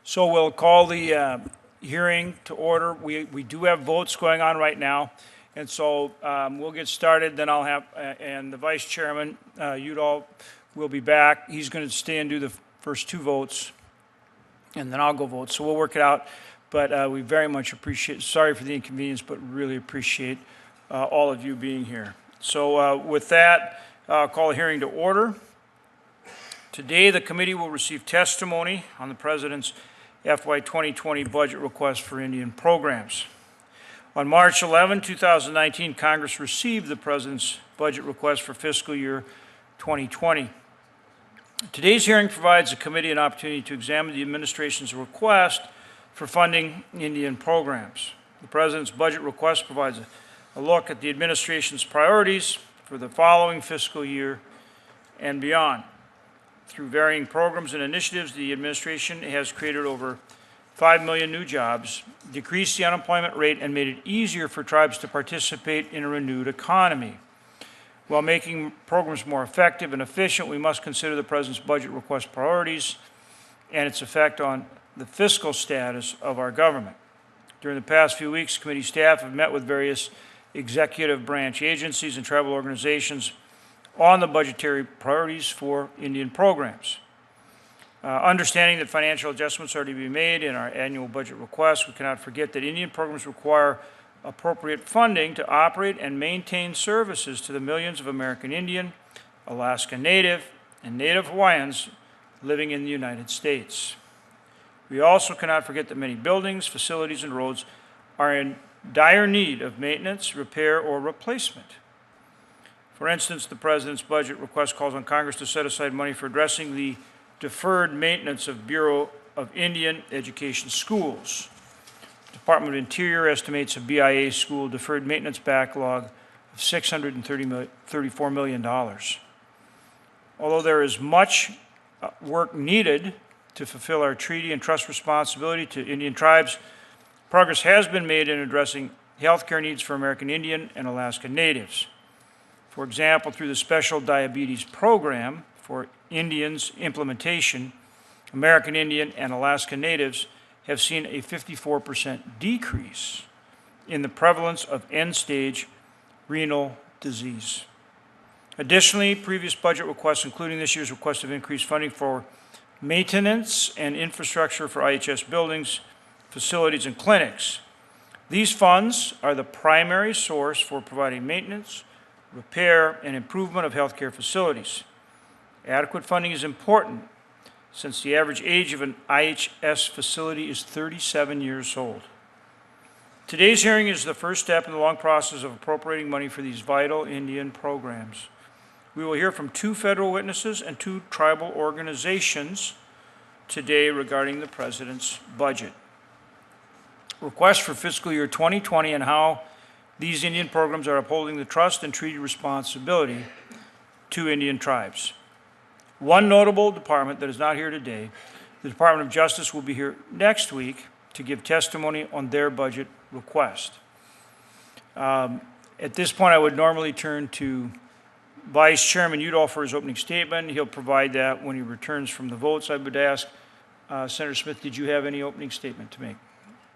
So we'll call the hearing to order. We do have votes going on right now, and so we'll get started. Then I'll have, and the Vice Chairman, Udall, will be back. He's going to stay and do the first two votes, and then I'll go vote. So we'll work it out. But we very much appreciate, sorry for the inconvenience, but really appreciate all of you being here. So with that, I'll call the hearing to order. Today, the committee will receive testimony on the President's FY2020 budget request for Indian programs. On March 11, 2019, Congress received the President's budget request for fiscal year 2020. Today's hearing provides the committee an opportunity to examine the administration's request for funding Indian programs. The President's budget request provides a look at the administration's priorities for the following fiscal year and beyond. Through varying programs and initiatives, the administration has created over 5 million new jobs, decreased the unemployment rate, and made it easier for tribes to participate in a renewed economy. While making programs more effective and efficient, we must consider the President's budget request priorities and its effect on the fiscal status of our government. During the past few weeks, committee staff have met with various executive branch agencies and tribal organizations on the budgetary priorities for Indian programs. Understanding that financial adjustments are to be made in our annual budget request, we cannot forget that Indian programs require appropriate funding to operate and maintain services to the millions of American Indian, Alaska Native, and Native Hawaiians living in the United States. We also cannot forget that many buildings, facilities, and roads are in dire need of maintenance, repair, or replacement. For instance, the President's budget request calls on Congress to set aside money for addressing the deferred maintenance of Bureau of Indian Education schools. The Department of Interior estimates a BIA school deferred maintenance backlog of $634 million. Although there is much work needed to fulfill our treaty and trust responsibility to Indian tribes, progress has been made in addressing health care needs for American Indian and Alaska Natives. For example, through the Special Diabetes Program for Indians implementation, American Indian and Alaska Natives have seen a 54% decrease in the prevalence of end-stage renal disease. Additionally, previous budget requests, including this year's request of increased funding for maintenance and infrastructure for IHS buildings, facilities, and clinics. These funds are the primary source for providing maintenance, repair, and improvement of healthcare facilities. Adequate funding is important since the average age of an IHS facility is 37 years old. Today's hearing is the first step in the long process of appropriating money for these vital Indian programs. We will hear from 2 federal witnesses and 2 tribal organizations today regarding the President's budget. Requests for fiscal year 2020 and how these Indian programs are upholding the trust and treaty responsibility to Indian tribes. One notable department that is not here today, the Department of Justice, will be here next week to give testimony on their budget request. At this point, I would normally turn to Vice Chairman Udall for his opening statement. He'll provide that when he returns from the votes. I would ask Senator Smith, did you have any opening statement to make?